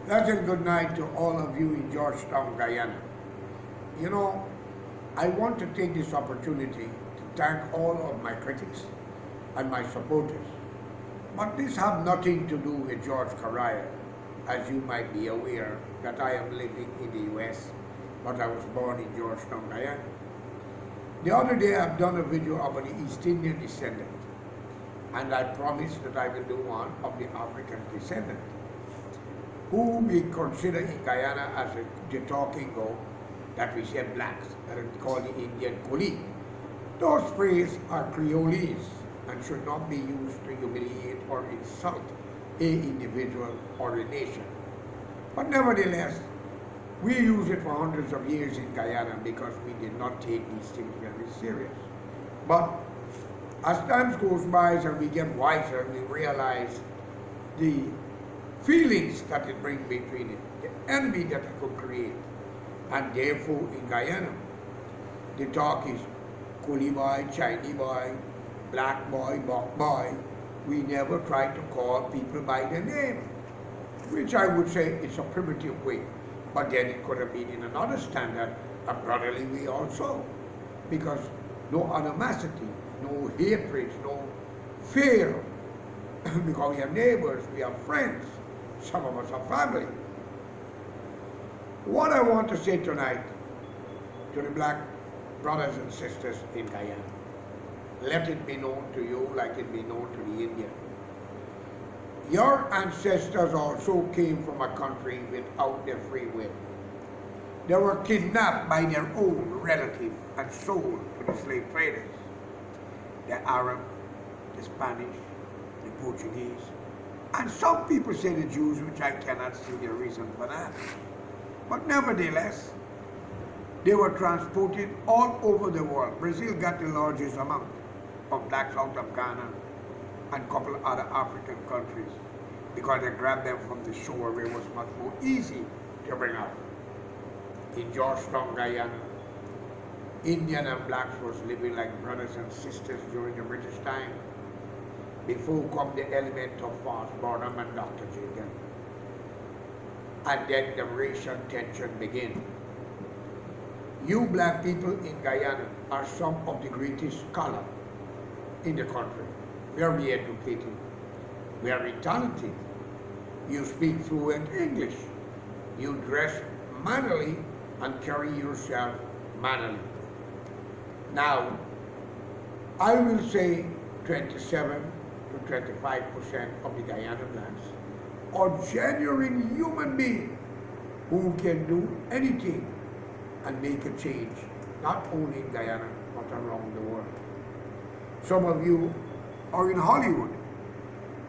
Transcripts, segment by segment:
Pleasant good night to all of you in Georgetown, Guyana. You know, I want to take this opportunity to thank all of my critics and my supporters. But this have nothing to do with George Correa, as you might be aware that I am living in the US, but I was born in Georgetown, Guyana. The other day I've done a video about the East Indian descendant, and I promised that I will do one of the African descendant, who we consider in Guyana as the talking go, that we say blacks, that we call the Indian Coli. Those phrases are Creolese and should not be used to humiliate or insult a individual or a nation. But nevertheless, we use it for hundreds of years in Guyana because we did not take these things very serious. But as time goes by and we get wiser, we realize the feelings that it brings between it, the enemy that it could create. And therefore in Guyana, the talk is Coolie boy, Chinese boy, black boy, buck boy. We never try to call people by their name, which I would say it's a primitive way. But then it could have been in another standard, a brotherly way also. Because no animosity, no hatred, no fear. Because we are neighbors, we are friends. Some of us are family. What I want to say tonight to the black brothers and sisters in Guyana, let it be known to you like it be known to the Indian. Your ancestors also came from a country without their free will. They were kidnapped by their own relative and sold to the slave traders. The Arab, the Spanish, the Portuguese, and some people say the Jews, which I cannot see the reason for that. But nevertheless, they were transported all over the world. Brazil got the largest amount of blacks out of Ghana and a couple of other African countries because they grabbed them from the shore where it was much more easy to bring out. In Georgetown, Guyana, Indian and blacks was living like brothers and sisters during the British time. Before come the element of Fast Burnham and Dr. Jagan. And then the racial tension began. You black people in Guyana are some of the greatest scholars in the country. We are very educated. We are very talented. You speak fluent English. You dress mannerly and carry yourself mannerly. Now, I will say 27 to 25% of the Guyana blacks are genuine human beings who can do anything and make a change, not only in Guyana, but around the world. Some of you are in Hollywood.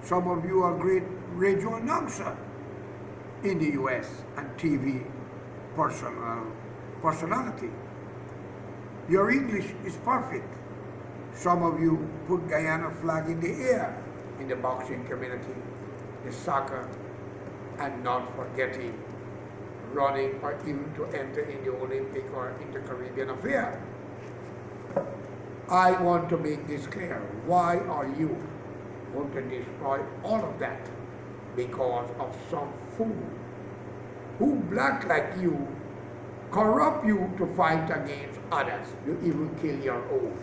Some of you are great radio announcer in the US and TV personality. Your English is perfect. Some of you put Guyana flag in the air in the boxing community, the soccer, and not forgetting running or even to enter in the Olympic or in the Caribbean affair. I want to make this clear. Why are you going to destroy all of that? Because of some fool who black like you corrupt you to fight against others. You even kill your own.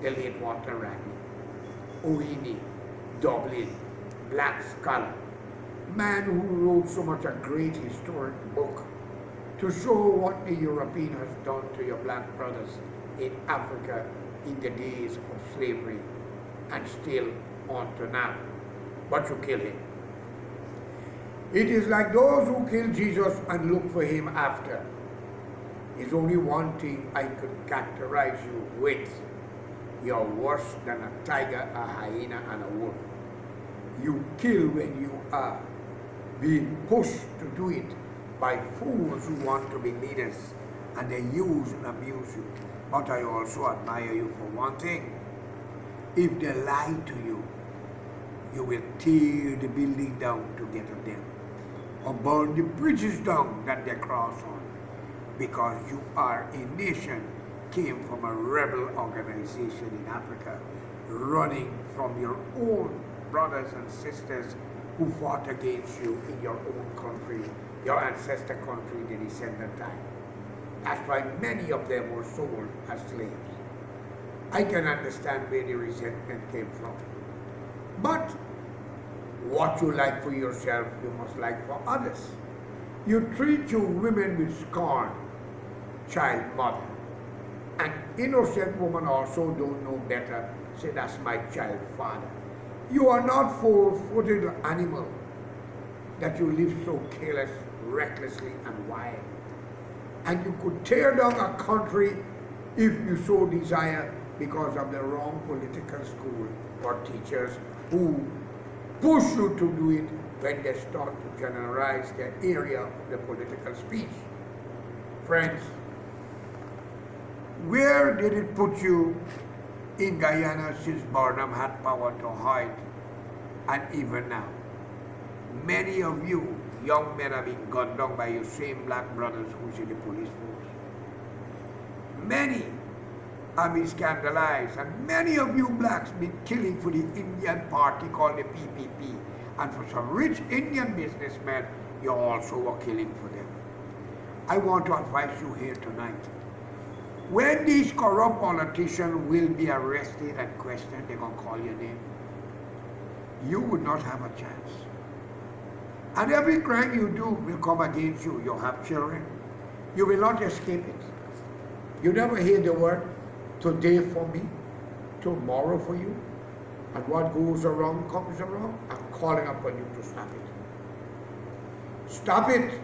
The late Walter Radney, Oini, Dublin, black scholar, man who wrote so much a great historic book to show what the European has done to your black brothers in Africa in the days of slavery and still on to now. But you kill him. It is like those who kill Jesus and look for him after. There's only one thing I could characterize you with. You're worse than a tiger, a hyena, and a wolf. You kill when you are being pushed to do it by fools who want to be leaders, and they use and abuse you. But I also admire you for one thing. If they lie to you, you will tear the building down to get at them, or burn the bridges down that they cross on, because you are a nation came from a rebel organization in Africa, running from your own brothers and sisters who fought against you in your own country, your ancestor country, the descendant time. That's why many of them were sold as slaves. I can understand where the resentment came from. But what you like for yourself, you must like for others. You treat your women with scorn, child mother. An innocent woman also don't know better, say that's my child father. You are not four-footed animal that you live so careless, recklessly and wild. And you could tear down a country if you so desire because of the wrong political school or teachers who push you to do it when they start to generalize the area of the political speech. Friends, where did it put you in Guyana since Barnum had power to hide, and even now? Many of you young men have been gunned down by your same black brothers who's in the police force. Many have been scandalized, and many of you blacks been killing for the Indian party called the PPP, and for some rich Indian businessmen, you also were killing for them. I want to advise you here tonight. When these corrupt politicians will be arrested and questioned, they're going to call your name. You would not have a chance. And every crime you do will come against you. You have children. You will not escape it. You never hear the word, today for me, tomorrow for you. And what goes around comes around. I'm calling upon you to stop it. Stop it.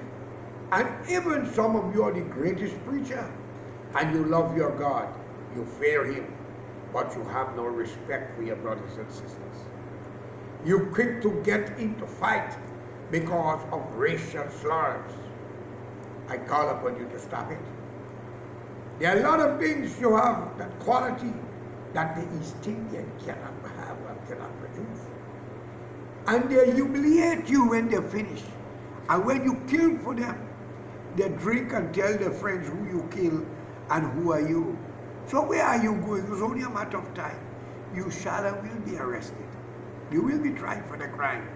And even some of you are the greatest preacher. And you love your God. You fear him. But you have no respect for your brothers and sisters. You're quick to get into fight because of racial slurs. I call upon you to stop it. There are a lot of things you have, that quality that the East Indian cannot have and cannot produce. And they humiliate you when they finish. And when you kill for them, they drink and tell their friends who you kill and who are you. So where are you going? It's only a matter of time. You shall and will be arrested. You will be tried for the crime.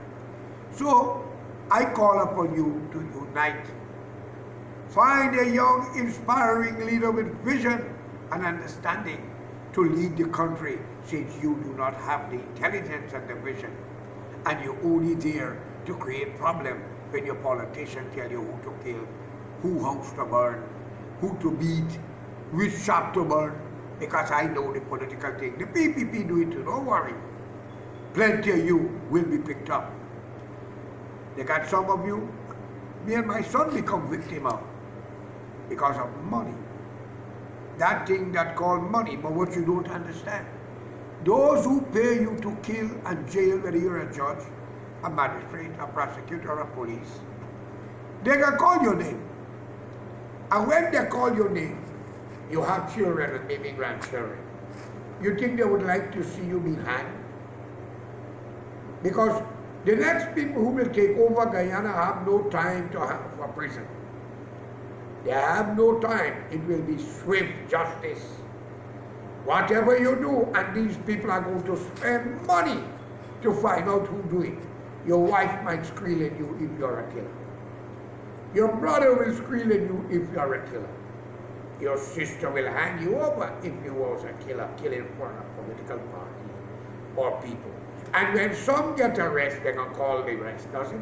So I call upon you to unite. Find a young, inspiring leader with vision and understanding to lead the country, since you do not have the intelligence and the vision. And you're only there to create problems when your politicians tell you who to kill, who house to burn, who to beat, which shop to burn, because I know the political thing. The PPP do it too, don't worry. Plenty of you will be picked up. They got some of you, me and my son become victim of, because of money. That thing that called money, but what you don't understand. Those who pay you to kill and jail, whether you're a judge, a magistrate, a prosecutor, or a police, they can call your name. And when they call your name, you have children and maybe grandchildren. You think they would like to see you being hanged? Because the next people who will take over Guyana have no time to have a prison. They have no time. It will be swift justice. Whatever you do, and these people are going to spend money to find out who do it. Your wife might squeal at you if you're a killer. Your brother will squeal at you if you're a killer. Your sister will hand you over if you was a killer, killing for a political party or people. And when some get arrested, they're going to call the rest, does it?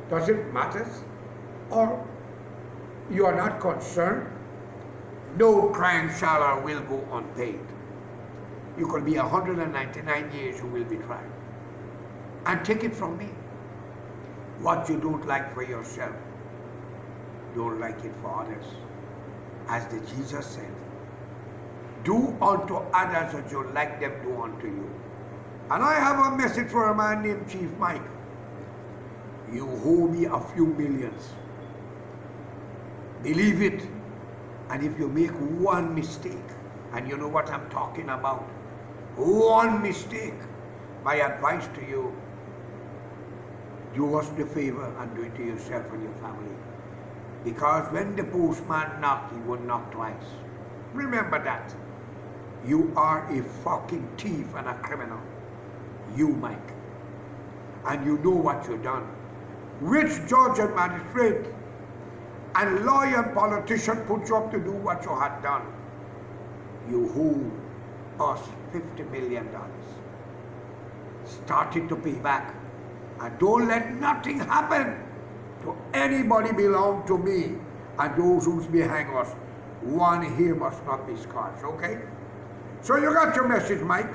Does it matter? Or you are not concerned? No crime shall or will go unpaid. You could be 199 years, you will be tried. And take it from me. What you don't like for yourself, don't like it for others. As the Jesus said, do unto others as you like them do unto you. And I have a message for a man named Chief Mike. You owe me a few millions. Believe it. And if you make one mistake, and you know what I'm talking about, one mistake, my advice to you, do us the favor and do it to yourself and your family. Because when the postman knocked, he would knock twice. Remember that. You are a fucking thief and a criminal. You, Mike. and you know what you've done. Which judge and magistrate and lawyer and politician put you up to do what you had done? You owe us $50 million. Start it to pay back. And don't let nothing happen to anybody belong to me and those who's behind us. One here must not be scorched, okay? So you got your message, Mike.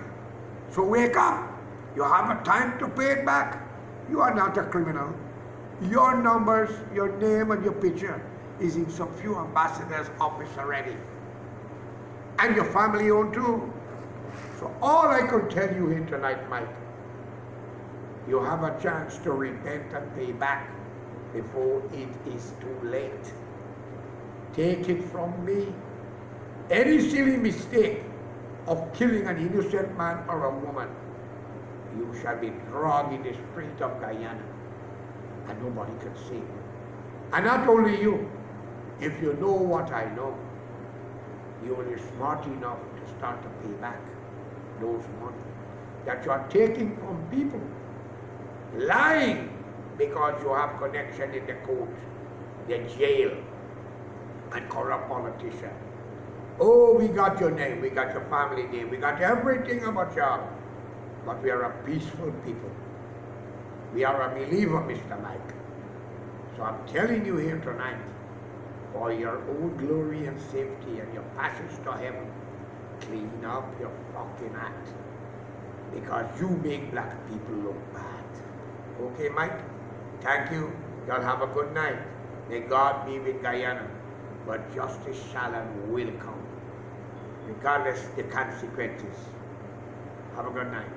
So wake up. You have a time to pay it back. You are not a criminal. Your numbers, your name and your picture is in some few ambassadors' office already. And your family owned too. So all I can tell you here tonight, Mike, you have a chance to repent and pay back before it is too late. Take it from me. Any silly mistake of killing an innocent man or a woman, you shall be dragged in the street of Guyana and nobody can save you. And not only you, if you know what I know, you will be smart enough to start to pay back those money that you are taking from people, lying because you have connection in the court, the jail, and corrupt politician. Oh, we got your name, we got your family name, we got everything about you, but we are a peaceful people. We are a believer, Mr. Mike. So I'm telling you here tonight, for your own glory and safety and your passage to heaven, clean up your fucking act, because you make black people look bad. Okay, Mike? Thank you. Y'all have a good night. May God be with Guyana, but justice shall and will come, regardless the consequences. Have a good night.